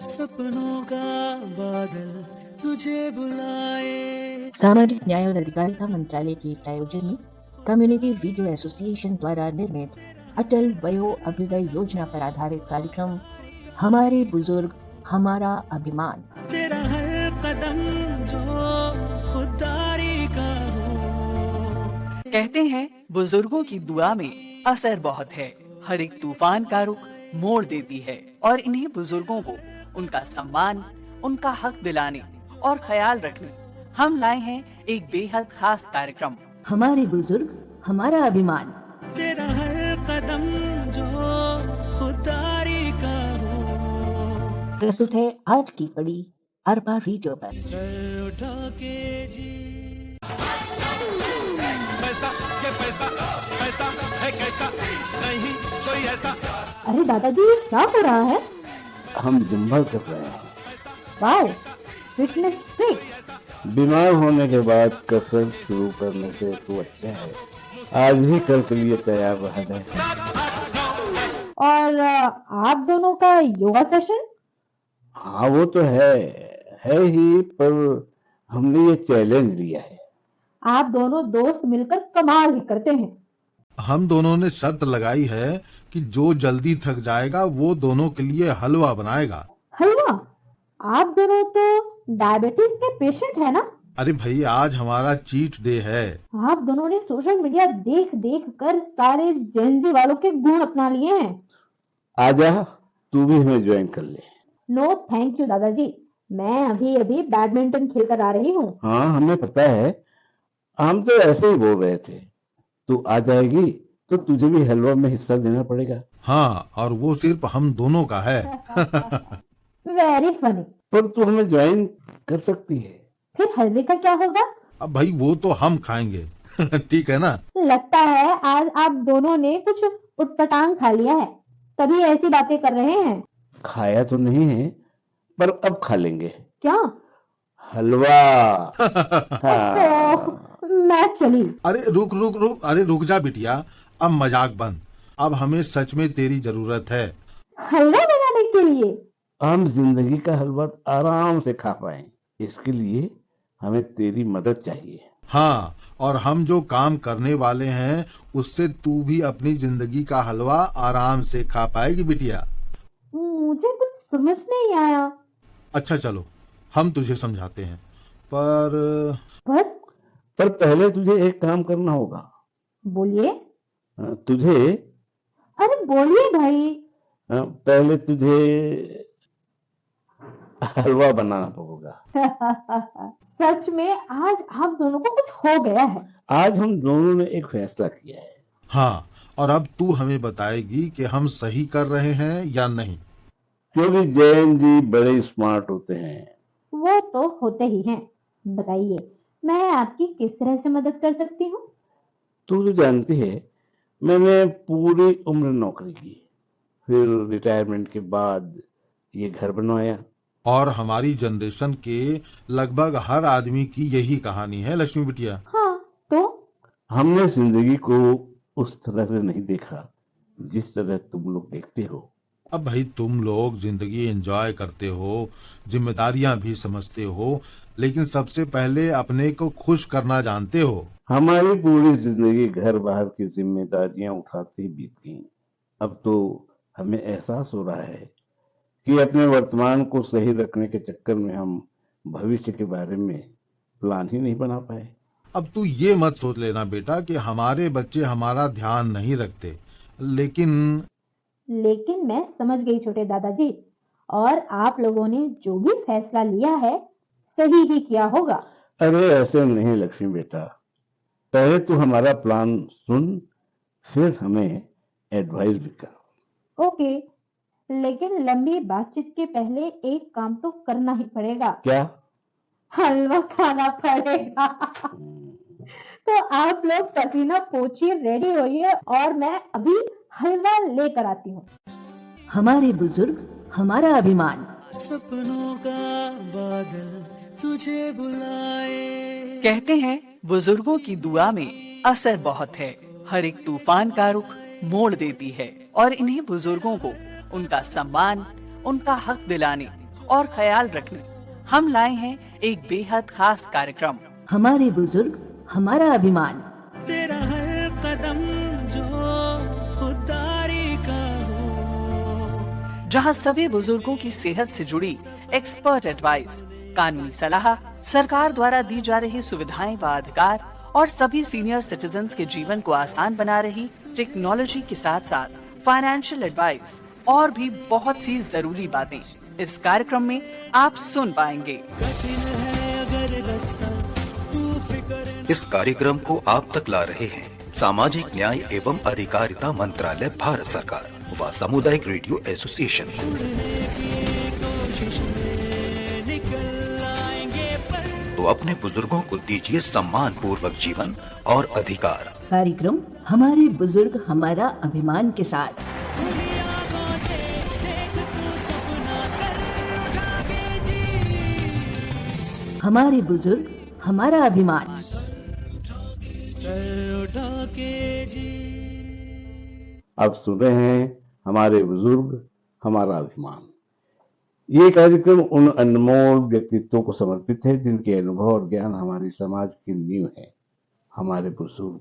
सपनों का बादल तुझे बुलाए। सामाजिक न्याय और अधिकारिता मंत्रालय के प्रायोजन में कम्युनिटी वीडियो एसोसिएशन द्वारा निर्मित अटल वयो अभ्युदय योजना पर आधारित कार्यक्रम हमारे बुजुर्ग हमारा अभिमान। तेरा हर कदम जो खुददारी का हो। कहते हैं बुजुर्गों की दुआ में असर बहुत है। हर एक तूफान का रुख मोड़ देती है और इन्हीं बुजुर्गों को उनका सम्मान, उनका हक दिलाने और ख्याल रखने हम लाए हैं एक बेहद खास कार्यक्रम हमारे बुजुर्ग हमारा अभिमान। तेरा हर कदम जो खुददारी का हो। प्रस्तुत है आज की कड़ी अरबा रेडियो पर। सर उठा के जी। पैसा ये पैसा पैसा है कैसा नहीं कोई ऐसा। अरे दादाजी क्या हो रहा है? हम जुम्बा कर रहे हैं। Wow, fitness freak. बीमार होने के बाद कसरत शुरू करने से तो अच्छा है, आज ही कल के लिए तैयार रह जाए। और आप दोनों का योगा सेशन? हाँ वो तो है ही, पर हमने ये चैलेंज लिया है। आप दोनों दोस्त मिलकर कमाल ही करते हैं। हम दोनों ने शर्त लगाई है कि जो जल्दी थक जाएगा वो दोनों के लिए हलवा बनाएगा। हलवा? आप दोनों तो डायबिटीज के पेशेंट है ना? अरे भाई आज हमारा चीट डे है। आप दोनों ने सोशल मीडिया देख देख कर सारे जेनजी वालों के गुण अपना लिए हैं। आजा तू भी हमें ज्वाइन कर ले। नो थैंक यू दादाजी, मैं अभी अभी बैडमिंटन खेल कर आ रही हूँ। हाँ हमें पता है, हम तो ऐसे ही बोल रहे थे। तू आ जाएगी तो तुझे भी हलवा में हिस्सा देना पड़ेगा। हाँ और वो सिर्फ हम दोनों का है। Very funny. पर तू हमें ज्वाइन कर सकती है। फिर हलवे का क्या होगा? अब भाई वो तो हम खाएंगे। ठीक है ना? लगता है आज आप दोनों ने कुछ उटपटांग खा लिया है, तभी ऐसी बातें कर रहे हैं। खाया तो नहीं है, पर अब खा लेंगे। क्या? हलवा। हाँ। तो मैं चली। अरे रुक, अरे रुक जा बिटिया, अब मजाक बंद। अब हमें सच में तेरी जरूरत है। हलवा बनाने के लिए? हम जिंदगी का हलवा आराम से खा पाए, इसके लिए हमें तेरी मदद चाहिए। हाँ और हम जो काम करने वाले हैं उससे तू भी अपनी जिंदगी का हलवा आराम से खा पाएगी बिटिया। मुझे कुछ समझ नहीं आया। अच्छा चलो हम तुझे समझाते हैं, पर पहले तुझे एक काम करना होगा। बोलिए। तुझे अरे बोलिए भाई। पहले तुझे हलवा बनाना होगा। सच में आज आप दोनों को कुछ हो गया है। आज हम दोनों ने एक फैसला किया है। हाँ और अब तू हमें बताएगी कि हम सही कर रहे हैं या नहीं। क्योंकि जैन जी बड़े स्मार्ट होते हैं। वो तो होते ही हैं। बताइए मैं आपकी किस तरह से मदद कर सकती हूँ? तू तो जानती है मैंने पूरी उम्र नौकरी की, फिर रिटायरमेंट के बाद ये घर बनवाया। और हमारी जनरेशन के लगभग हर आदमी की यही कहानी है लक्ष्मी बिटिया। हाँ तो हमने जिंदगी को उस तरह से नहीं देखा जिस तरह तुम लोग देखते हो। अब भाई तुम लोग जिंदगी एंजॉय करते हो, जिम्मेदारियां भी समझते हो, लेकिन सबसे पहले अपने को खुश करना जानते हो। हमारी पूरी जिंदगी घर बाहर की जिम्मेदारियां उठाते ही बीत गई। अब तो हमें एहसास हो रहा है कि अपने वर्तमान को सही रखने के चक्कर में हम भविष्य के बारे में प्लान ही नहीं बना पाए। अब तू ये मत सोच लेना बेटा कि हमारे बच्चे हमारा ध्यान नहीं रखते, लेकिन मैं समझ गई छोटे दादाजी, और आप लोगों ने जो भी फैसला लिया है सही ही किया होगा। अरे ऐसे नहीं लक्ष्मी बेटा, पहले तू हमारा प्लान सुन, फिर हमें एडवाइस भी कर। ओके, लेकिन लंबी बातचीत के पहले एक काम तो करना ही पड़ेगा। क्या? हलवा खाना पड़ेगा। तो आप लोग पसीना पोछिए, रेडी होइए और मैं अभी हलवा लेकर आती हूँ। हमारे बुजुर्ग हमारा अभिमान। सपनों का बादल तुझे बुलाए। कहते हैं बुजुर्गों की दुआ में असर बहुत है। हर एक तूफान का रुख मोड़ देती है और इन्हीं बुजुर्गों को उनका सम्मान, उनका हक दिलाने और ख्याल रखने हम लाए हैं एक बेहद खास कार्यक्रम। हमारे बुजुर्ग हमारा अभिमान। तेरा हर कदम जो खुददारी का हो, जहां सभी बुजुर्गों की सेहत से जुड़ी एक्सपर्ट एडवाइस, कानूनी सलाह, सरकार द्वारा दी जा रही सुविधाएं व अधिकार और सभी सीनियर सिटीजन्स के जीवन को आसान बना रही टेक्नोलॉजी के साथ साथ फाइनेंशियल एडवाइस और भी बहुत सी जरूरी बातें इस कार्यक्रम में आप सुन पाएंगे। कठिन है अगर रास्ता, तू फिक्र इस कार्यक्रम को आप तक ला रहे हैं सामाजिक न्याय एवं अधिकारिता मंत्रालय, भारत सरकार व सामुदायिक रेडियो एसोसिएशन। कोशिश में निकल आएंगे पर तो अपने बुजुर्गों को दीजिए सम्मान पूर्वक जीवन और अधिकार। कार्यक्रम हमारे बुजुर्ग हमारा अभिमान के साथ। खुली आंखों से देख तू सपना सर उठा के जी, हमारे बुजुर्ग हमारा अभिमान। सर उठा के जी। अब सुन रहे हैं हमारे बुजुर्ग हमारा अभिमान। ये कार्यक्रम उन अनमोल व्यक्तित्वों को समर्पित है जिनके अनुभव और ज्ञान हमारी समाज की नींव है। हमारे बुजुर्ग,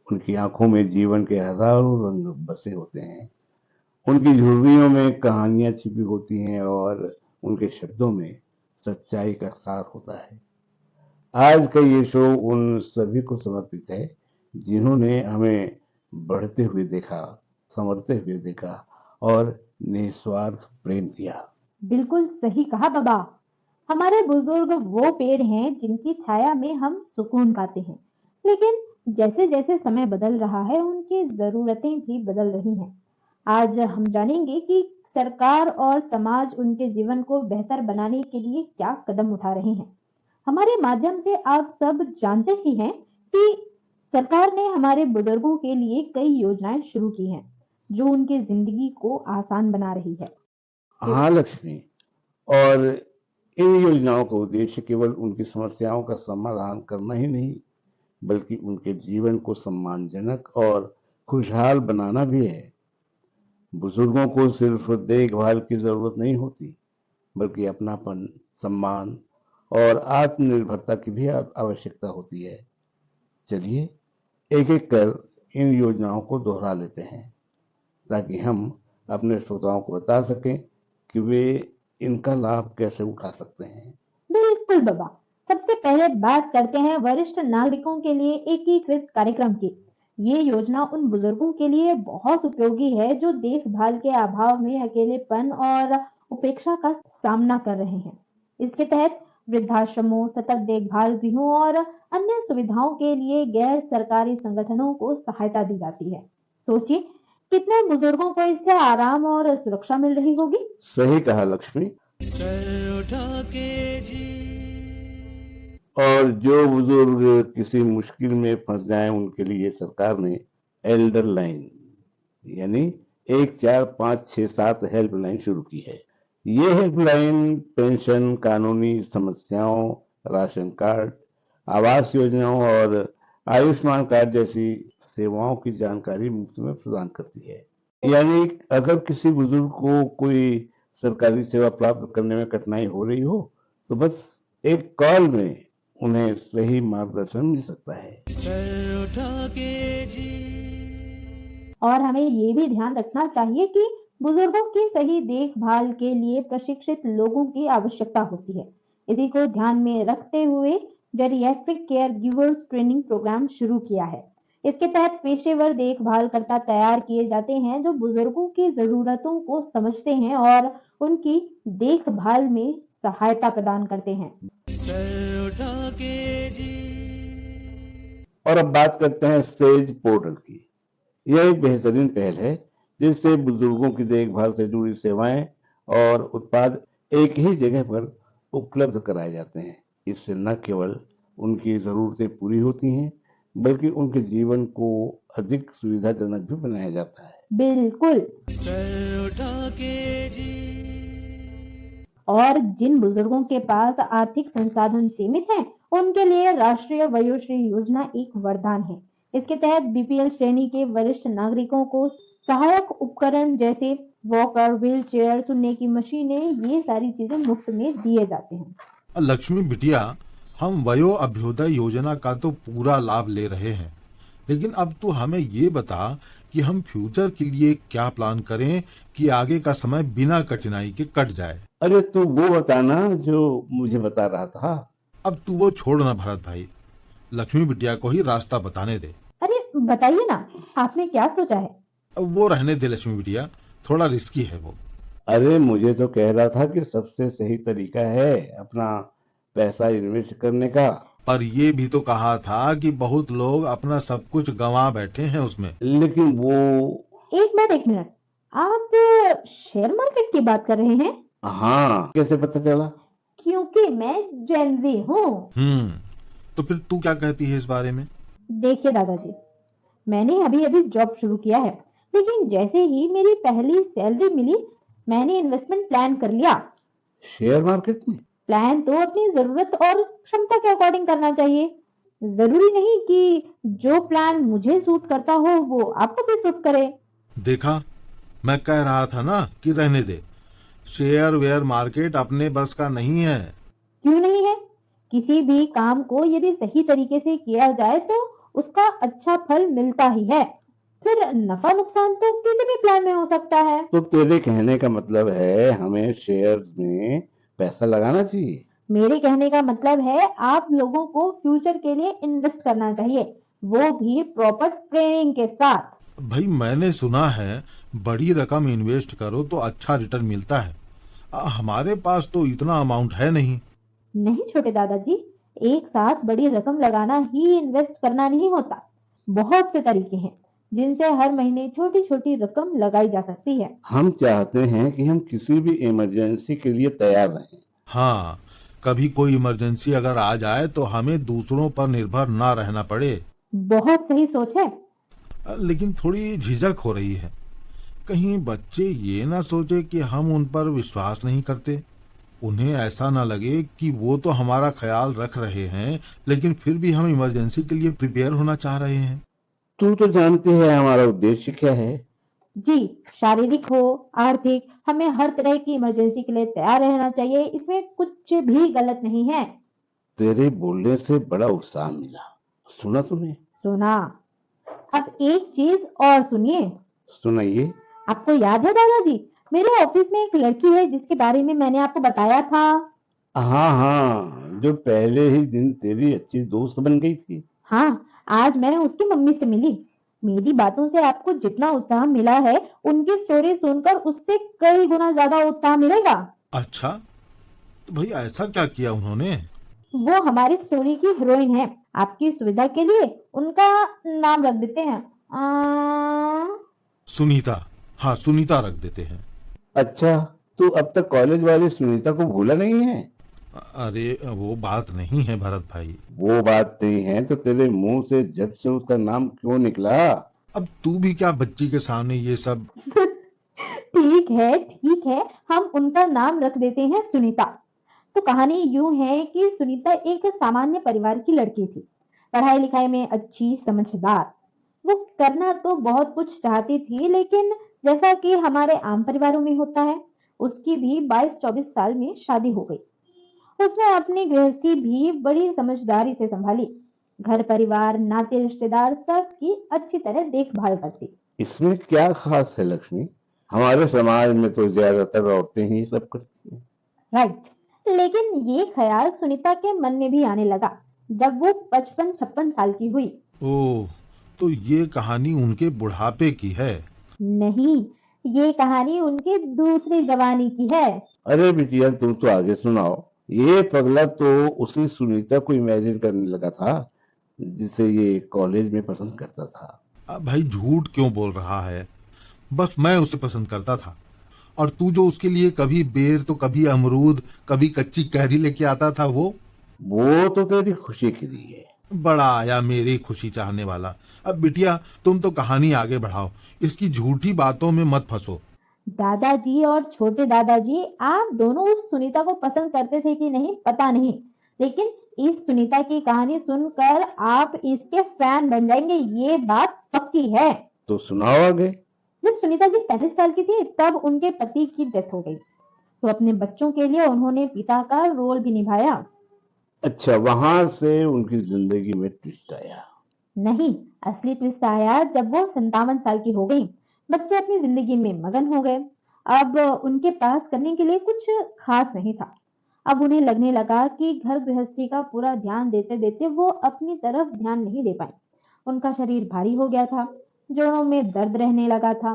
उनकी आंखों में जीवन के हजारों रंग बसे होते हैं, उनकी झुर्रियों में कहानियां छिपी होती हैं और उनके शब्दों में सच्चाई का सार होता है। आज का ये शो उन सभी को समर्पित है जिन्होंने हमें बढ़ते हुए देखा, संवरते हुए देखा और निस्वार्थ प्रेम दिया। बिल्कुल सही कहा बाबा। हमारे बुजुर्ग वो पेड़ हैं जिनकी छाया में हम सुकून पाते हैं, लेकिन जैसे जैसे समय बदल रहा है उनकी जरूरतें भी बदल रही हैं। आज हम जानेंगे कि सरकार और समाज उनके जीवन को बेहतर बनाने के लिए क्या कदम उठा रहे हैं। हमारे माध्यम से आप सब जानते ही हैं कि सरकार ने हमारे बुजुर्गों के लिए कई योजनाएं शुरू की हैं जो उनकी जिंदगी को आसान बना रही है। हाँ लक्ष्मी, और इन योजनाओं का उद्देश्य केवल उनकी समस्याओं का समाधान करना ही नहीं, बल्कि उनके जीवन को सम्मानजनक और खुशहाल बनाना भी है। बुजुर्गों को सिर्फ देखभाल की जरूरत नहीं होती, बल्कि अपनापन, सम्मान और आत्मनिर्भरता की भी आवश्यकता होती है। चलिए एक एक कर इन योजनाओं को दोहरा लेते हैं ताकि हम अपने श्रोताओं को बता सकें कि वे इनका लाभ कैसे उठा सकते हैं। बिल्कुल बाबा। सबसे पहले बात करते हैं वरिष्ठ नागरिकों के लिए एकीकृत कार्यक्रम की। ये योजना उन बुजुर्गों के लिए बहुत उपयोगी है जो देखभाल के अभाव में अकेलेपन और उपेक्षा का सामना कर रहे हैं। इसके तहत वृद्धाश्रमों, सतत देखभाल गृहों और अन्य सुविधाओं के लिए गैर सरकारी संगठनों को सहायता दी जाती है। सोचिए कितने बुजुर्गों को इससे आराम और सुरक्षा मिल रही होगी। सही कहा लक्ष्मी। सर उठा के जी। और जो बुजुर्ग किसी मुश्किल में फंस जाएं उनके लिए सरकार ने एल्डर लाइन यानी 145667 हेल्पलाइन शुरू की है। ये हेल्पलाइन पेंशन, कानूनी समस्याओं, राशन कार्ड, आवास योजनाओं और आयुष्मान कार्ड जैसी सेवाओं की जानकारी मुफ्त में प्रदान करती है। यानी अगर किसी बुजुर्ग को कोई सरकारी सेवा प्राप्त करने में कठिनाई हो रही हो तो बस एक कॉल में उन्हें सही मार्गदर्शन मिल सकता है। सर उठा के जी। और हमें ये भी ध्यान रखना चाहिए कि बुजुर्गों की सही देखभाल के लिए प्रशिक्षित लोगों की आवश्यकता होती है। इसी को ध्यान में रखते हुए geriatric care givers training program शुरू किया है। इसके तहत पेशेवर देखभालकर्ता तैयार किए जाते हैं जो बुजुर्गों की जरूरतों को समझते हैं और उनकी देखभाल में सहायता प्रदान करते हैं। सर उठा के जी। और अब बात करते हैं सेज पोर्टल की। यह एक बेहतरीन पहल है जिससे बुजुर्गों की देखभाल से जुड़ी सेवाएं और उत्पाद एक ही जगह पर उपलब्ध कराए जाते हैं। इससे न केवल उनकी जरूरतें पूरी होती हैं बल्कि उनके जीवन को अधिक सुविधाजनक भी बनाया जाता है। बिल्कुल। सर उठा के जी। और जिन बुजुर्गों के पास आर्थिक संसाधन सीमित हैं, उनके लिए राष्ट्रीय वयोश्री योजना एक वरदान है। इसके तहत बीपीएल श्रेणी के वरिष्ठ नागरिकों को सहायक उपकरण जैसे वॉकर, व्हील चेयर, सुनने की मशीनें, ये सारी चीजें मुफ्त में दिए जाते हैं। लक्ष्मी बिटिया, हम वयो अभ्युदय योजना का तो पूरा लाभ ले रहे हैं, लेकिन अब तू हमें ये बता कि हम फ्यूचर के लिए क्या प्लान करें कि आगे का समय बिना कठिनाई के कट जाए। अरे तू वो बताना जो मुझे बता रहा था। अब तू वो छोड़ ना भरत भाई, लक्ष्मी बिटिया को ही रास्ता बताने दे। अरे बताइए ना, आपने क्या सोचा है? अब वो रहने दे लक्ष्मी बिटिया, थोड़ा रिस्की है वो। अरे मुझे तो कह रहा था कि सबसे सही तरीका है अपना पैसा इन्वेस्ट करने का। पर ये भी तो कहा था कि बहुत लोग अपना सब कुछ गंवा बैठे हैं उसमें। लेकिन वो एक मिनट, आप शेयर मार्केट की बात कर रहे हैं? हाँ, कैसे पता चला? क्योंकि मैं जेनजी हूँ। तो फिर तू क्या कहती है इस बारे में? देखिए दादाजी, मैंने अभी अभी जॉब शुरू किया है, लेकिन जैसे ही मेरी पहली सैलरी मिली, मैंने इन्वेस्टमेंट प्लान कर लिया। शेयर मार्केट में? प्लान तो अपनी जरूरत और क्षमता के अकॉर्डिंग करना चाहिए। जरूरी नहीं कि जो प्लान मुझे सूट करता हो वो आपको भी सूट करे। देखा, मैं कह रहा था ना कि रहने दे। शेयर वेयर मार्केट अपने बस का नहीं है। क्यों नहीं है? किसी भी काम को यदि सही तरीके से किया जाए तो उसका अच्छा फल मिलता ही है। फिर नफा नुकसान तो किसी भी प्लान में हो सकता है। तो तेरे कहने का मतलब है हमें शेयर में पैसा लगाना चाहिए? मेरे कहने का मतलब है आप लोगों को फ्यूचर के लिए इन्वेस्ट करना चाहिए, वो भी प्रॉपर ट्रेनिंग के साथ। भाई मैंने सुना है बड़ी रकम इन्वेस्ट करो तो अच्छा रिटर्न मिलता है। हमारे पास तो इतना अमाउंट है नहीं। नहीं छोटे दादाजी, एक साथ बड़ी रकम लगाना ही इन्वेस्ट करना नहीं होता। बहुत से तरीके हैं जिनसे हर महीने छोटी छोटी रकम लगाई जा सकती है। हम चाहते हैं कि हम किसी भी इमरजेंसी के लिए तैयार रहें। हाँ, कभी कोई इमरजेंसी अगर आ जाए तो हमें दूसरों पर निर्भर ना रहना पड़े। बहुत सही सोच है। लेकिन थोड़ी झिझक हो रही है, कहीं बच्चे ये ना सोचे कि हम उन पर विश्वास नहीं करते। उन्हें ऐसा ना लगे कि वो तो हमारा ख्याल रख रहे हैं, लेकिन फिर भी हम इमरजेंसी के लिए प्रिपेयर होना चाह रहे हैं। तू तो जानती है हमारा उद्देश्य क्या है। जी, शारीरिक हो आर्थिक, हमें हर तरह की इमरजेंसी के लिए तैयार रहना चाहिए, इसमें कुछ भी गलत नहीं है। तेरे बोलने से बड़ा उत्साह मिला। सुना तूने? सुना। अब एक चीज और सुनिए। सुनाइए। आपको याद है दादाजी, मेरे ऑफिस में एक लड़की है जिसके बारे में मैंने आपको बताया था। हाँ हाँ, जो पहले ही दिन तेरी अच्छी दोस्त बन गई थी। हाँ, आज मैं उसकी मम्मी से मिली। मेरी बातों से आपको जितना उत्साह मिला है, उनकी स्टोरी सुनकर उससे कई गुना ज्यादा उत्साह मिलेगा। अच्छा, तो भाई ऐसा क्या किया उन्होंने? वो हमारी स्टोरी की हीरोइन है। आपकी सुविधा के लिए उनका नाम रख देते हैं सुनीता। हाँ, सुनीता रख देते हैं। अच्छा, तू अब तक कॉलेज वाली सुनीता को भूला नहीं है? अरे वो बात नहीं है भरत भाई। वो बात नहीं है तो तेरे मुंह से झट से उसका नाम क्यों निकला? अब तू भी क्या बच्ची के सामने ये सब। ठीक है, हम उनका नाम रख देते हैं सुनीता। तो कहानी यूं है कि सुनीता एक सामान्य परिवार की लड़की थी, पढ़ाई लिखाई में अच्छी, समझदार। वो करना तो बहुत कुछ चाहती थी, लेकिन जैसा कि हमारे आम परिवारों में होता है, उसकी भी 22-24 साल में शादी हो गई। उसने अपनी गृहस्थी भी बड़ी समझदारी से संभाली। घर परिवार, नाते रिश्तेदार सबकी अच्छी तरह देखभाल करती। इसमें क्या खास है लक्ष्मी? हमारे समाज में तो ज्यादातर औरतें ही सब करती हैं। राइट, लेकिन ये ख्याल सुनीता के मन में भी आने लगा जब वो 55-56 साल की हुई। ओह, तो ये कहानी उनके बुढ़ापे की है? नहीं, ये कहानी उनकी दूसरी जवानी की है। अरे बिटिया, तुम तो आगे सुनाओ। ये पगला तो उसी सुनीता को इमेजिन करने लगा था जिसे ये कॉलेज में पसंद करता था। अब भाई झूठ क्यों बोल रहा है? बस मैं उसे पसंद करता था, और तू जो उसके लिए कभी बेर तो कभी अमरूद, कभी कच्ची कैरी लेके आता था, वो तो तेरी खुशी के लिए। बड़ा आया मेरी खुशी चाहने वाला। अब बिटिया तुम तो कहानी आगे बढ़ाओ, इसकी झूठी बातों में मत फंसो। दादाजी और छोटे दादाजी, आप दोनों उस सुनीता को पसंद करते थे कि नहीं पता नहीं, लेकिन इस सुनीता की कहानी सुनकर आप इसके फैन बन जाएंगे, ये बात पक्की है। तो सुनाओ आगे। जब सुनीता जी 35 साल की थी तब उनके पति की डेथ हो गई, तो अपने बच्चों के लिए उन्होंने पिता का रोल भी निभाया। अच्छा, वहां से उनकी जिंदगी में ट्विस्ट आया। नहीं, असली ट्विस्ट आया जब वो 57 साल की हो गई। बच्चे अपनी जिंदगी में मगन हो गए। अब उनके पास करने के लिए कुछ खास नहीं था। अब उन्हें लगने लगा कि घर गृहस्थी का पूरा ध्यान देते देते वो अपनी तरफ ध्यान नहीं दे पाए। उनका शरीर भारी हो गया था, जोड़ों में दर्द रहने लगा था,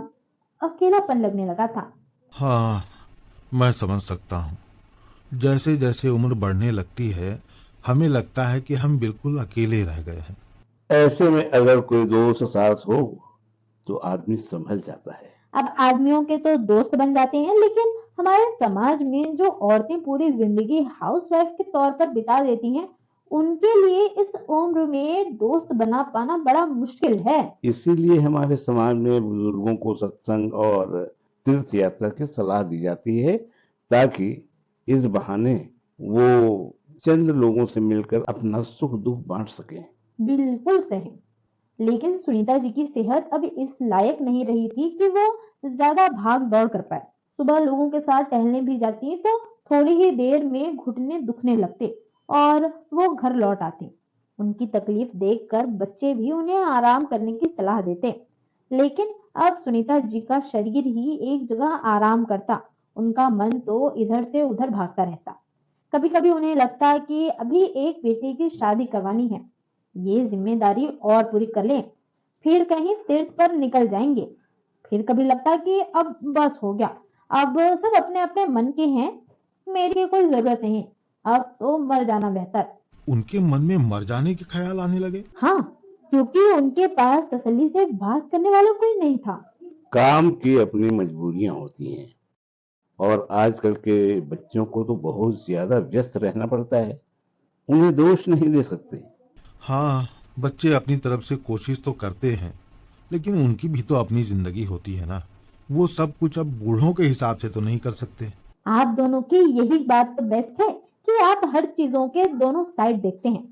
अकेलापन लगने लगा था। हाँ, मैं समझ सकता हूँ। जैसे जैसे उम्र बढ़ने लगती है, हमें लगता है कि हम बिल्कुल अकेले रह गए हैं। ऐसे में अगर कोई दोस्त साथ हो तो आदमी संभल जाता है। अब आदमियों के तो दोस्त बन जाते हैं, लेकिन हमारे समाज में जो औरतें पूरी जिंदगी हाउसवाइफ के तौर पर बिता देती हैं, उनके लिए इस उम्र में दोस्त बना पाना बड़ा मुश्किल है। इसीलिए हमारे समाज में बुजुर्गों को सत्संग और तीर्थ यात्रा की सलाह दी जाती है, ताकि इस बहाने वो चंद लोगों से मिलकर अपना सुख दुख बांट सकें। बिल्कुल सही। लेकिन सुनीता जी की सेहत अब इस लायक नहीं रही थी कि वो ज्यादा भाग दौड़ कर पाए। सुबह लोगों के साथ टहलने भी जाती तो थोड़ी ही देर में घुटने दुखने लगते और वो घर लौट आती। उनकी तकलीफ देखकर बच्चे भी उन्हें आराम करने की सलाह देते, लेकिन अब सुनीता जी का शरीर ही एक जगह आराम करता, उनका मन तो इधर से उधर भागता रहता। कभी कभी उन्हें लगता कि अभी एक बेटे की शादी करवानी है, ये जिम्मेदारी और पूरी कर लें, फिर कहीं तीर्थ पर निकल जाएंगे। फिर कभी लगता कि अब बस हो गया, अब सब अपने अपने मन के हैं, मेरी कोई जरूरत नहीं, अब तो मर जाना बेहतर। उनके मन में मर जाने के ख्याल आने लगे। हाँ, क्योंकि उनके पास तसल्ली से बात करने वाला कोई नहीं था। काम की अपनी मजबूरियां होती हैं, और आजकल के बच्चों को तो बहुत ज्यादा व्यस्त रहना पड़ता है, उन्हें दोष नहीं दे सकते। हाँ, बच्चे अपनी तरफ से कोशिश तो करते हैं, लेकिन उनकी भी तो अपनी जिंदगी होती है ना। वो सब कुछ अब बूढ़ों के हिसाब से तो नहीं कर सकते। आप दोनों की यही बात तो बेस्ट है कि आप हर चीजों के दोनों साइड देखते हैं।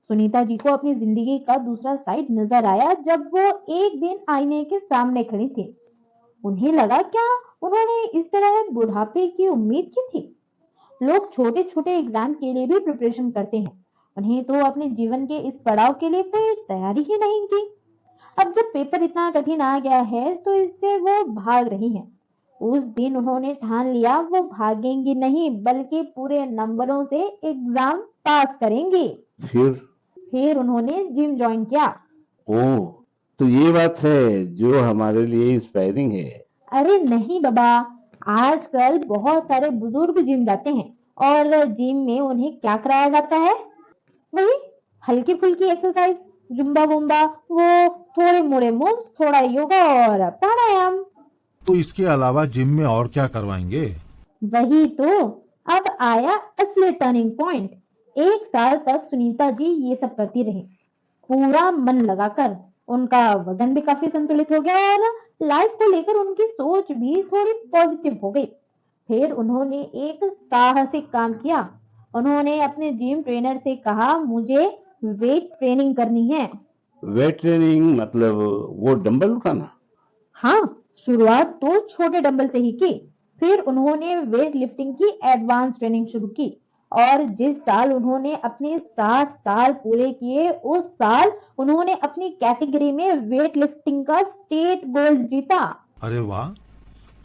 सुनीता जी को अपनी जिंदगी का दूसरा साइड नजर आया जब वो एक दिन आईने के सामने खड़ी थी। उन्हें लगा, क्या उन्होंने इस तरह बुढ़ापे की उम्मीद की थी? लोग छोटे छोटे एग्जाम के लिए भी प्रिपरेशन करते हैं, उन्हें तो अपने जीवन के इस पड़ाव के लिए कोई तैयारी ही नहीं की। अब जब पेपर इतना कठिन आ गया है तो इससे वो भाग रही हैं। उस दिन उन्होंने ठान लिया वो भागेंगी नहीं, बल्कि पूरे नंबरों से एग्जाम पास करेंगी। फिर उन्होंने जिम ज्वाइन किया। ओह, तो ये बात है जो हमारे लिए इंस्पायरिंग है। अरे नहीं बाबा, आजकल बहुत सारे बुजुर्ग जिम जाते हैं और जिम में उन्हें क्या कराया जाता है? वही हल्की फुल्की एक्सरसाइज, जुम्बा वुम्बा, वो थोड़े मोड़े मूव्स, थोड़ा योगा और प्राणायाम। तो इसके अलावा जिम में और क्या करवाएंगे? वही तो, अब आया असली टर्निंग पॉइंट। 1 साल तक सुनीता जी ये सब करती रही, पूरा मन लगाकर। उनका वजन भी काफी संतुलित हो गया और लाइफ को लेकर उनकी सोच भी थोड़ी पॉजिटिव हो गई। फिर उन्होंने एक साहसिक काम किया। उन्होंने अपने जिम ट्रेनर से कहा, मुझे वेट ट्रेनिंग करनी है। वेट ट्रेनिंग मतलब वो डंबल उठाना? हाँ, शुरुआत तो छोटे डंबल से ही की। फिर उन्होंने वेट लिफ्टिंग की एडवांस ट्रेनिंग शुरू की और जिस साल उन्होंने अपने 60 साल पूरे किए, उस साल उन्होंने अपनी कैटेगरी में वेट लिफ्टिंग का स्टेट गोल्ड जीता। अरे वाह,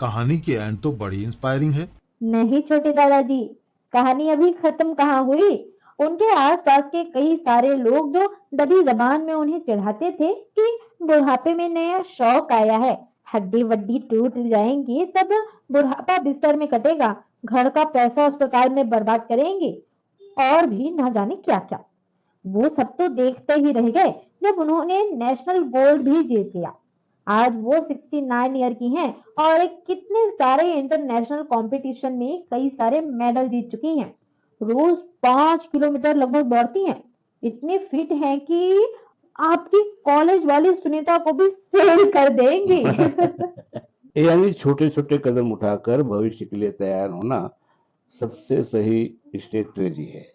कहानी की एंड तो बड़ी इंस्पायरिंग है। नहीं छोटे दादाजी, कहानी अभी खत्म कहाँ हुई। उनके आसपास के कई सारे लोग जो दबी जबान में उन्हें चिढ़ाते थे कि बुढ़ापे में नया शौक आया है, हड्डी वड्डी टूट जाएंगी, तब बुढ़ापा बिस्तर में कटेगा, घर का पैसा अस्पताल में बर्बाद करेंगे और भी ना जाने क्या क्या, वो सब तो देखते ही रह गए जब उन्होंने नेशनल गोल्ड भी जीत लिया। आज वो 69 ईयर की हैं और कितने सारे इंटरनेशनल कंपटीशन में कई सारे मेडल जीत चुकी हैं। रोज 5 किलोमीटर लगभग दौड़ती हैं। इतने फिट हैं कि आपकी कॉलेज वाली सुनीता को भी सेल कर देंगी। यानी छोटे छोटे कदम उठाकर भविष्य के लिए तैयार होना सबसे सही स्ट्रेटजी है।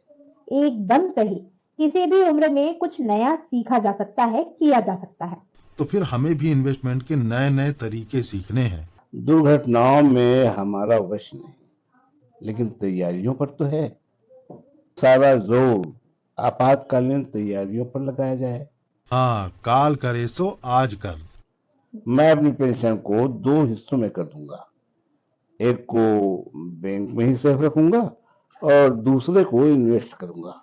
एकदम सही। किसी भी उम्र में कुछ नया सीखा जा सकता है, किया जा सकता है। तो फिर हमें भी इन्वेस्टमेंट के नए नए तरीके सीखने हैं। दुर्घटनाओं में हमारा वश नहीं, लेकिन तैयारियों पर तो है। सारा जोर आपातकालीन तैयारियों पर लगाया जाए। हाँ, काल करे सो आज कर। मैं अपनी पेंशन को 2 हिस्सों में कर दूंगा। एक को बैंक में ही सेफ रखूंगा और दूसरे को इन्वेस्ट करूंगा।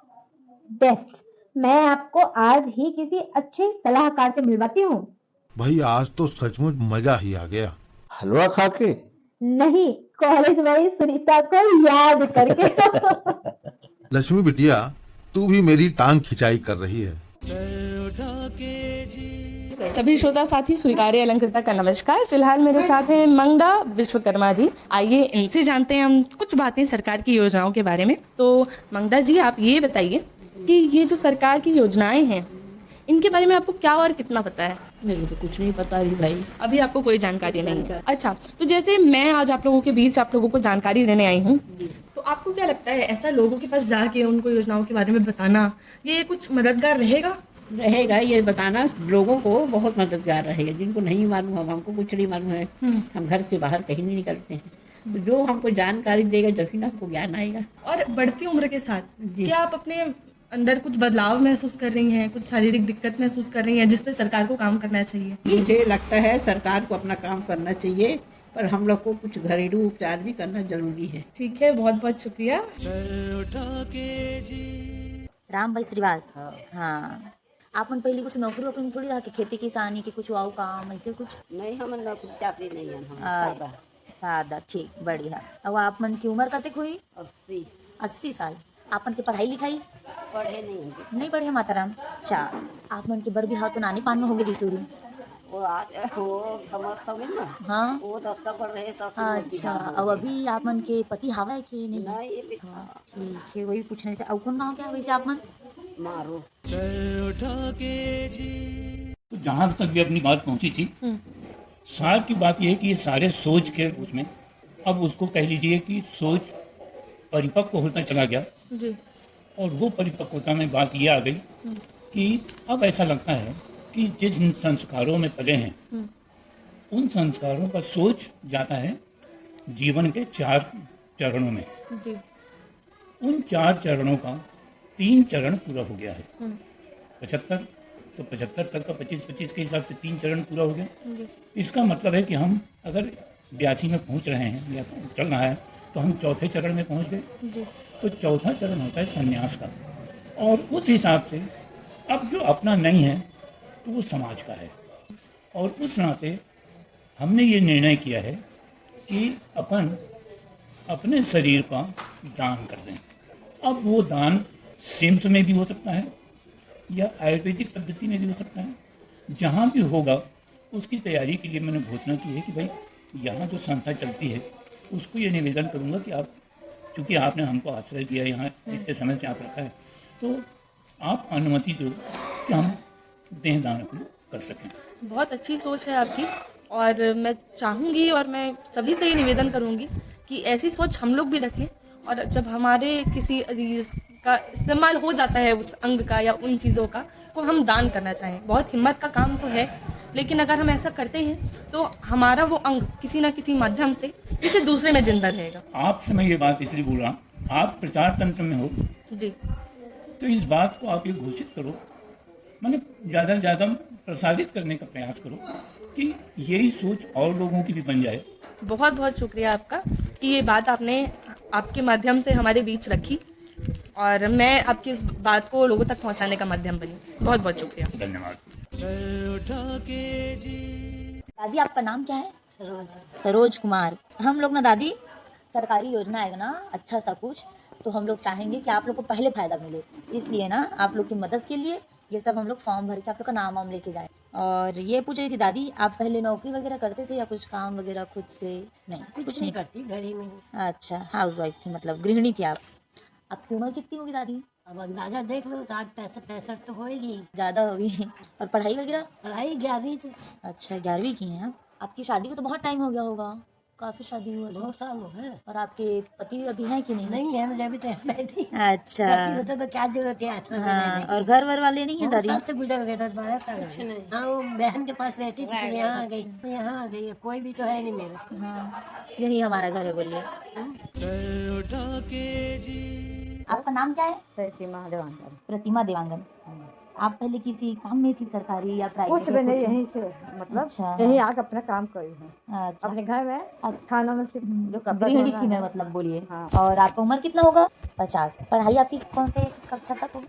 बेस्ट। मैं आपको आज ही किसी अच्छे सलाहकार से मिलवाती हूँ। भाई आज तो सचमुच मजा ही आ गया। हलवा खा के? नहीं, कॉलेज वाली सुनीता को याद करके। लक्ष्मी बिटिया, तू भी मेरी टांग खिंचाई कर रही है। सर उठा के जी सभी श्रोता साथी स्वीकार्य अलंकृता का नमस्कार। फिलहाल मेरे साथ हैं मंगदा विश्वकर्मा जी। आइए इनसे जानते हैं हम कुछ बातें सरकार की योजनाओं के बारे में। तो मंगदा जी, आप ये बताइए कि ये जो सरकार की योजनाएं हैं, इनके बारे में आपको क्या और कितना पता है? मेरे को कुछ नहीं पता रही भाई। अभी आपको कोई जानकारी नहीं है? अच्छा, तो जैसे मैं आज आप लोगों के बीच आप लोगों को जानकारी देने आई हूँ, तो आपको क्या लगता है ऐसा लोगों के पास जाके उनको योजनाओं के बारे में बताना, ये कुछ मददगार रहेगा? रहेगा, ये बताना लोगों को बहुत मददगार रहेगा। जिनको नहीं मालूम है, हमको कुछ नहीं मालूम है, हम घर से बाहर कहीं नहीं निकलते हैं, तो जो हमको जानकारी देगा जब ना हमको ज्ञान आएगा। और बढ़ती उम्र के साथ क्या आप अपने अंदर कुछ बदलाव महसूस कर रही हैं, कुछ शारीरिक दिक्कत महसूस कर रही हैं जिस पे सरकार को काम करना चाहिए? मुझे लगता है सरकार को अपना काम करना चाहिए, पर हम लोग को कुछ घरेलू उपचार भी करना जरूरी है। ठीक है, बहुत बहुत शुक्रिया। सर उठा के जी राम भाई श्रीवास। हाँ, आपन पहले कुछ नौकरी वोकरी में थोड़ी रहा कि खेती किसानी के कुछ आओ काम ऐसे कुछ? नहीं, हम नौकरी चाकरी नहीं है, हम सादा। सादा, ठीक, बढ़िया। अब आप मन की उम्र कतेक हुई? 80 साल। आपन की पढ़ाई लिखाई? पढ़े नहीं होंगे। नहीं पढ़े माताराम। चार आप मन के बर भी हाथ तो नानी पान में होंगे रिसूरी? वो समझ ना। हाँ, वो दफ्तर पर रहे तो अच्छा। अब अभी आप मन के पति हवा है कि नहीं? नहीं, हाँ, ठीक है, वही पूछने से। अब कौन गाँव क्या वैसे आप मन? मारो। सर उठा के जी तो जहाँ तक भी अपनी बात पहुँची थी, सार की बात यह है कि ये सारे सोच के उसमें अब उसको कह लीजिए कि सोच परिपक्व होता चला गया जी। और वो परिपक्वता में बात ये आ गई कि अब ऐसा लगता है कि जिस संस्कारों में पले हैं उन संस्कारों का सोच जाता है जीवन के 4 चरणों में जी। उन 4 चरणों का 3 चरण पूरा हो गया है। 75 तो 75 तक का 25-25 के हिसाब से 3 चरण पूरा हो गया। इसका मतलब है कि हम अगर 82 में पहुंच रहे हैं या चल रहा है तो हम 4थे चरण में पहुंच गए। तो 4था चरण होता है संन्यास का, और उस हिसाब से अब जो अपना नहीं है तो वो समाज का है। और उस नाते हमने ये निर्णय किया है कि अपन अपने शरीर का दान कर दें। अब वो दान सिम्स में भी हो सकता है या आयुर्वेदिक पद्धति में भी हो सकता है। जहाँ भी होगा उसकी तैयारी के लिए मैंने घोषणा की है कि भाई यहाँ जो संस्था चलती है उसको ये निवेदन करूँगा कि आप, चूँकि आपने हमको आश्रय दिया, यहाँ इतने समय से आप रखा है, तो आप अनुमति दो कि हम देह दान अपना कर सकें। बहुत अच्छी सोच है आपकी, और मैं चाहूँगी और मैं सभी से ये निवेदन करूँगी कि ऐसी सोच हम लोग भी रखें, और जब हमारे किसी अजीज का इस्तेमाल हो जाता है उस अंग का या उन चीज़ों का, तो हम दान करना चाहें। बहुत हिम्मत का काम तो है, लेकिन अगर हम ऐसा करते हैं तो हमारा वो अंग किसी न किसी माध्यम से किसी दूसरे में जिंदा रहेगा। आपसे मैं ये बात इसलिए बोल रहा हूँ, आप प्रचार तंत्र में हो जी, तो इस बात को आप ये घोषित करो, मैंने ज़्यादा से ज़्यादा प्रसारित करने का प्रयास करो कि यही सोच और लोगों की भी बन जाए। बहुत बहुत शुक्रिया आपका कि ये बात आपने आपके माध्यम से हमारे बीच रखी, और मैं आपकी इस बात को लोगों तक पहुंचाने का माध्यम बनी। बहुत बहुत शुक्रिया। धन्यवाद। सर उठा के जी दादी, आपका नाम क्या है? सरोज कुमार। हम लोग ना दादी, सरकारी योजना है ना अच्छा सा कुछ, तो हम लोग चाहेंगे कि आप लोग को पहले फायदा मिले, इसलिए ना आप लोग की मदद के लिए ये सब हम लोग फॉर्म भर के आप लोग का नाम वाम लेके जाए। और ये पूछ रही थी दादी, आप पहले नौकरी वगैरह करते थे या कुछ काम वगैरह खुद से? नहीं, कुछ नहीं करती, घर ही में हूँ। अच्छा, हाउस वाइफ थी, मतलब गृहिणी थी आप। आपकी उम्र कितनी होगी दादी? अब अंदाजा देख लो, 60-65 तो होएगी। ज़्यादा होगी। और पढ़ाई वगैरह? पढ़ाई 11वीं थी। अच्छा, 11वीं की हैं आप। आपकी शादी को तो बहुत टाइम हो गया होगा, काफी शादी हुआ 2 साल हो गए। और आपके पति अभी हैं कि नहीं? नहीं है, मुझे अभी तो बैठी अच्छा। पति होता तो क्या जरूरत है। हाँ, और घर वर वाले नहीं है दादी? साल से गुजर गए, 10-12 साल। हाँ, वो बहन के पास रहती थी, फिर यहाँ आ गई। यहाँ आ गई, कोई भी तो है नहीं मेरा। हाँ, यही हमारा घर है, बोलिए। सर उठा के जी आपका नाम क्या है? प्रतिमा देवांगन। प्रतिमा देवांगन। आप पहले किसी काम में थी, सरकारी या प्राइवेट? कुछ भी नहीं, यहीं से मतलब अच्छा। यहीं आके अपना काम करी हूँ। अच्छा। अपने घर में खाना में सिर्फ जो कपड़ा गृहिणी धोना थी मैं, है। मतलब बोलिए। हाँ। और आपका उम्र कितना होगा? 50। पढ़ाई आपकी कौन से कक्षा तक होगी?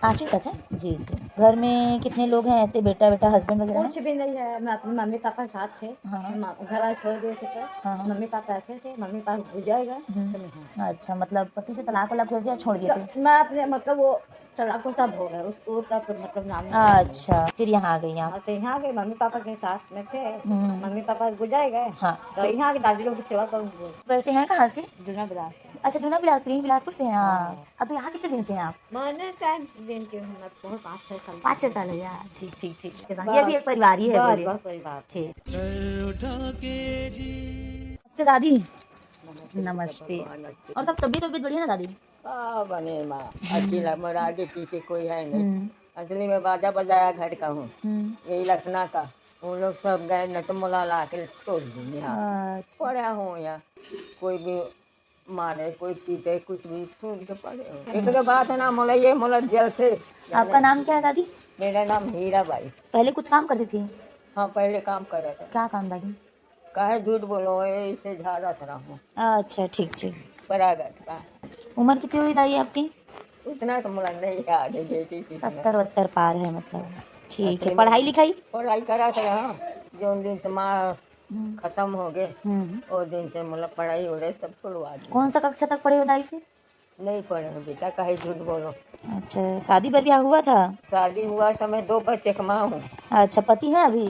5वीं तक है। जी जी। घर में कितने लोग हैं ऐसे, बेटा हस्बैंड वगैरह हैं? कुछ भी नहीं है, मैं अपने मम्मी पापा के साथ थे। हाँ। घर आज छोड़ दिए थे। हाँ। मम्मी पापा ऐसे थे, मम्मी पापा गुजर गए। अच्छा, मतलब पति से तलाक वलाक हो गया, छोड़ दिए थे? मैं अपने मतलब वो तलाक को सब हो गया, उसको तब मतलब नाम नहीं। अच्छा, फिर यहाँ आ गई आप? हाँ, तो यहाँ आ गए, मम्मी पापा के साथ में थे। हम्म। मम्मी पापा गुजर गए। हाँ। तो यहाँ आके दादी लोग की सेवा करूँगी। वैसे हैं कहाँ से? जूना बिलास। अच्छा, जूना बिलासपुर से हैं। हाँ। अब तो यहाँ कितने दिन से हैं आप? मैंने टाइम दिन के हूँ, मैं 5-6 साल। 5-6 साल है यार। ठीक ठीक ठीक। ये भी एक परिवार ही है, बोलिए। बस परिवार। ठीक। सर उठा के जी नमस्ते दादी। नमस्ते। और सब तबीयत बढ़िया ना दादी? बने माँ, अकेला मेरा आगे पीछे कोई है नहीं। असली में बाजा बजाया घर का हूँ, यही लखना का। वो लोग सब गए न तो मोला ला के छोड़ दी। यहाँ पड़ा हूँ, यहाँ कोई भी मारे, कोई पीटे, कुछ भी सुन के पड़े हो। एक बात है ना, मोला ये मोला जेल से। आपका नाम क्या है दादी? मेरा नाम हीरा बाई। पहले कुछ काम करती थी? हाँ, पहले काम कर रहे थे। क्या काम दादी? काहे झूठ बोलो, ऐसे झाड़त रहा हूँ। अच्छा, ठीक ठीक। प्राइवेट का। उम्र कितनी हुई दादी आपकी? उतना तो मुला नहीं याद है, बेटी की 70-72 पार है मतलब। ठीक है। पढ़ाई लिखाई? पढ़ाई करा था। हाँ, जो दिन से माँ खत्म हो गए और दिन से मतलब पढ़ाई हो रही, सब छुड़वा दी। कौन सा कक्षा तक पढ़े हो दाई फिर? नहीं पढ़े हो बेटा, काहे झूठ बोलो। अच्छा, शादी पर ब्याह हुआ था? शादी हुआ था, मैं 2 बच्चे की माँ हूँ। अच्छा, पति है अभी?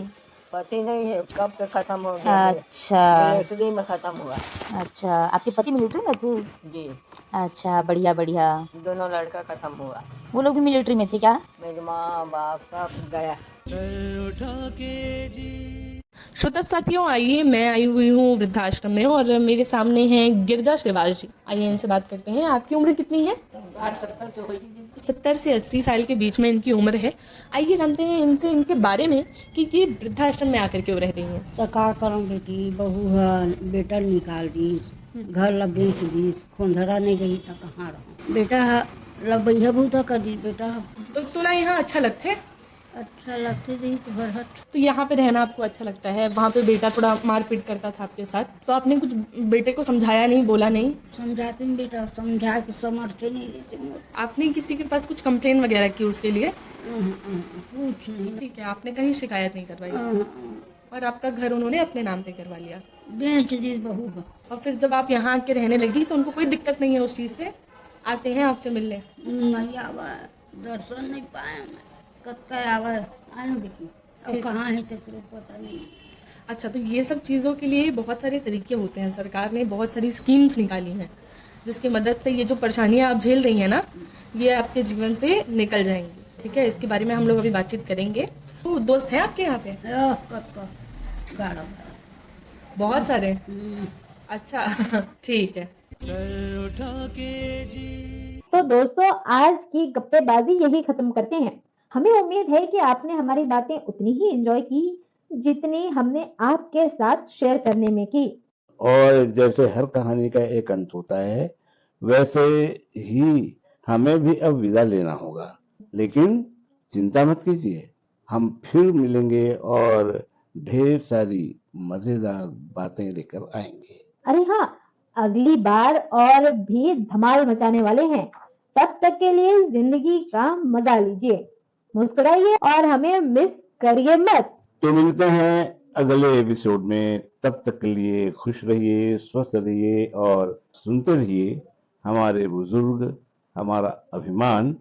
पति नहीं है, कब से खत्म हो गया। अच्छा। मिलिट्री में खत्म हुआ। अच्छा, आपके पति मिलिट्री में थे? जी। अच्छा, बढ़िया बढ़िया। दोनों लड़का खत्म हुआ। वो लोग भी मिलिट्री में थे क्या? मेरी माँ बाप सब गया। सर उठा के जी श्रोता साथियों, आइए, मैं आई हुई हूँ वृद्धाश्रम में और मेरे सामने हैं गिरजा श्रीवास जी। आइए इनसे बात करते हैं। आपकी उम्र कितनी है? 70 से 80 साल के बीच में इनकी उम्र है। आइए जानते हैं इनसे इनके बारे में कि ये वृद्धाश्रम में आकर क्यों रह रही हैं। तो का करूँ बेटी, बहू है, बेटा निकाल दी, घर ला बेच दी, खोंधरा नहीं रही तो कहाँ रहूँ। बेटा लबैया भूता कर दी। बेटा तो तुला यहाँ अच्छा लगता है? अच्छा लगते दी तो बरहट। तो यहाँ पे रहना आपको अच्छा लगता है? वहाँ पे बेटा थोड़ा मारपीट करता था आपके साथ, तो आपने कुछ बेटे को समझाया नहीं, बोला नहीं? समझाते हैं बेटा, समझा के समझते नहीं रहते। आपने किसी के पास कुछ कंप्लेन वगैरह की उसके लिए? कुछ नहीं। ठीक है, आपने कहीं शिकायत नहीं करवाई और आपका घर उन्होंने अपने नाम पे करवा लिया? बेच दी बहू को। और फिर जब आप यहाँ आके रहने लगी तो उनको कोई दिक्कत नहीं है उस चीज़ से? आते हैं आपसे मिलने? नहीं आवा, दर्शन नहीं पाए मैं। कब का आवा आने बेटी, अब कहाँ है तो पता नहीं। अच्छा, तो ये सब चीज़ों के लिए बहुत सारे तरीके होते हैं। सरकार ने बहुत सारी स्कीम्स निकाली हैं जिसकी मदद से ये जो परेशानियाँ आप झेल रही हैं ना, ये आपके जीवन से निकल जाएंगी। ठीक है, इसके बारे में हम लोग अभी बातचीत करेंगे। तो दोस्त हैं आपके यहाँ पे? गाड़ा बहुत सारे? अच्छा ठीक है। सर उठा के जी तो दोस्तों, आज की गप्पेबाजी यही खत्म करते हैं। हमें उम्मीद है कि आपने हमारी बातें उतनी ही एंजॉय की जितनी हमने आपके साथ शेयर करने में की। और जैसे हर कहानी का एक अंत होता है, वैसे ही हमें भी अब विदा लेना होगा। लेकिन चिंता मत कीजिए, हम फिर मिलेंगे और ढेर सारी मजेदार बातें लेकर आएंगे। अरे हाँ, अगली बार और भी धमाल मचाने वाले हैं। तब तक के लिए जिंदगी का मजा लीजिए, मुस्कुराइए और हमें मिस करिए मत। तो मिलते हैं अगले एपिसोड में। तब तक के लिए खुश रहिए, स्वस्थ रहिए और सुनते रहिए हमारे बुजुर्ग, हमारा अभिमान,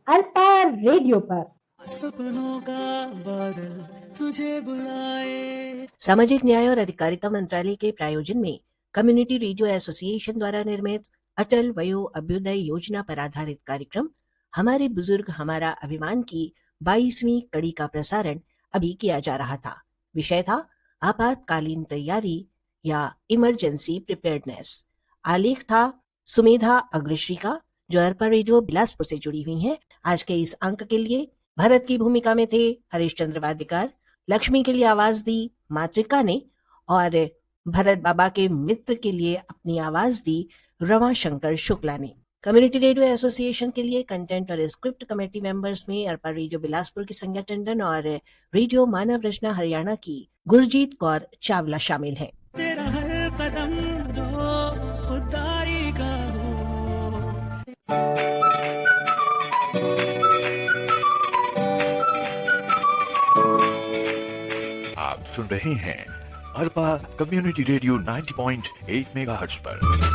अल्पार रेडियो पर। सपनों का बादल तुझे बुलाए। सामाजिक न्याय और अधिकारिता मंत्रालय के प्रायोजन में कम्युनिटी रेडियो एसोसिएशन द्वारा निर्मित अटल वयो अभ्युदय योजना पर आधारित कार्यक्रम हमारे बुजुर्ग हमारा अभिमान की 22वीं कड़ी का प्रसारण अभी किया जा रहा था। विषय था आपातकालीन तैयारी या इमरजेंसी प्रिपेयर्डनेस। आलेख था सुमेधा अग्रश्री का, जो अरपा रेडियो बिलासपुर से जुड़ी हुई हैं। आज के इस अंक के लिए भरत की भूमिका में थे हरीश चंद्र वादिकार, लक्ष्मी के लिए आवाज दी मातृका ने, और भरत बाबा के मित्र के लिए अपनी आवाज दी रमाशंकर शुक्ला ने। कम्युनिटी रेडियो एसोसिएशन के लिए कंटेंट और स्क्रिप्ट कमेटी मेंबर्स में अरपा रेडियो बिलासपुर की संज्ञा टंडन और रेडियो मानव रचना हरियाणा की गुरजीत कौर चावला शामिल हैं। तेरा हर कदम जो खुदारी का हो। आप सुन रहे हैं अरपा कम्युनिटी रेडियो 90.8 मेगाहर्ट्ज पर।